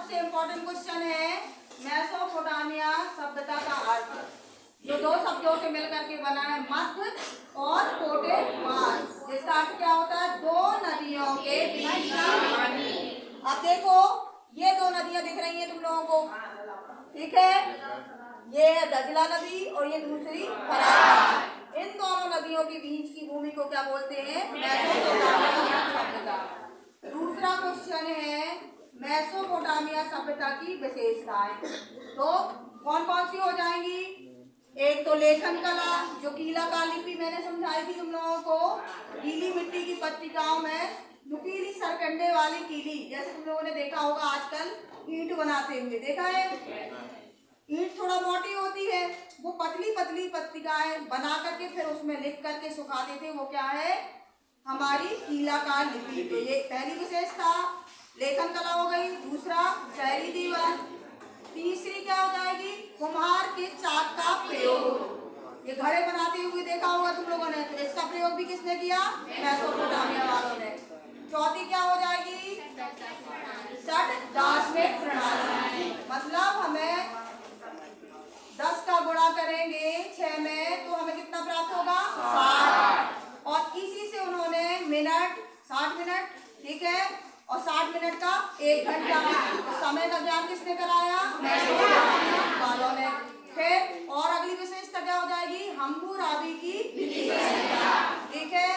सबसे important question है Mesopotamia सभ्यता का अर्थ, जो दो शब्दों से मिलकर के बना है, मध्य और पोटे मार्ग। जिसका अर्थ क्या होता है? दो नदियों के बीच का पानी। अब देखो ये दो नदियां दिख रही हैं तुम लोगों को, ठीक है? ये है दजला नदी और ये दूसरी फरात। इन दोनों नदियों के बीच की भूमि को क्या बोलते हैं? मेसोपोटामिया सभ्यता। दूसरा क्वेश्चन है मेसोपोटामिया सभ्यता की विशेषताएं। तो कौन कौन सी हो जाएंगी? एक तो लेखन कला, जो कीलाकार लिपि मैंने समझाई थी तुम लोगों को। गीली मिट्टी की पत्रिकाओं में नुकीली सरकंडे वाली कीली, जैसे तुम लोगों ने देखा होगा आजकल ईंट बनाते हुए, देखा है? ईंट थोड़ा मोटी होती है, वो पतली पतली पत्रिकाएं बना करके फिर उसमें लिख करके सुखाते थे। वो क्या है? हमारी कीलाकार लिपि। तो ये पहली विशेषता लेखन कला हो गई। दूसरा शहरी दीवार। तीसरी क्या हो जाएगी? कुम्हार के चाक का प्रयोग। ये घड़े बनाते हुए देखा होगा तुम लोगों ने, तो इसका प्रयोग भी किसने किया? मेसोपोटामिया वालों ने। चौथी क्या हो जाएगी? षट दार्शनिक प्रणाली। मतलब हमें 10 का गुणा करेंगे 6 में तो हमें कितना प्राप्त होगा? 60। और इसी से उन्होंने मिनट 60 मिनट, ठीक है, और 60 मिनट का 1 घंटा। तो समय का ज्ञान किसने कराया? मेसोपोटामिया वालों ने। फिर और अगली विशेषता क्या हो जाएगी? हम्मुराबी की लिपि, ठीक है?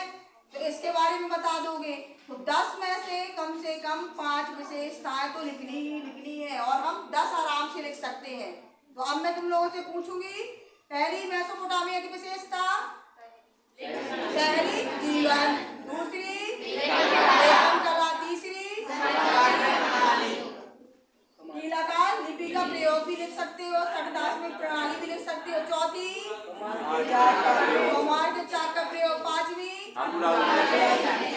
तो इसके बारे में बता दोगे। तो 10 में से कम 5 विशेषताएं तो लिखनी है, और हम 10 आराम से लिख सकते हैं। तो अब मैं तुम लोगों से पूछूंगी, पहली मेसोपोटामिया की विशेषता शहरी जीवन, दूसरी लेखन कला, तीसरी कीलाकार लिपि का प्रयोग भी लिख सकते हो, षट दार्शनिक प्रणाली भी लिख सकते हो, चौथी कुम्हार के चाक का प्रयोग, पांचवी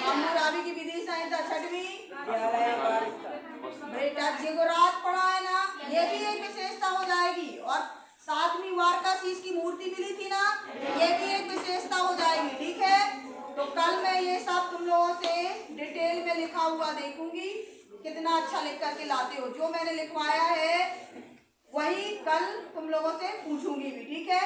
हम्मुराबी की विधि संहिता, छठवीं बेटा जिगोरात पढ़ा है ना, ये भी एक विशेषता हो जाएगी। और 7वीं वारकाशीस की मूर्ति मिली थी ना, ये भी एक विशेषता हो जाएगी, ठीक है? तो कल मैं ये सब तुम लोगों से डिटेल में लिखा हुआ देखूंगी, कितना अच्छा लिख करके लाते हो। जो मैंने लिखवाया है वही कल तुम लोगों से पूछूंगी भी, ठीक है?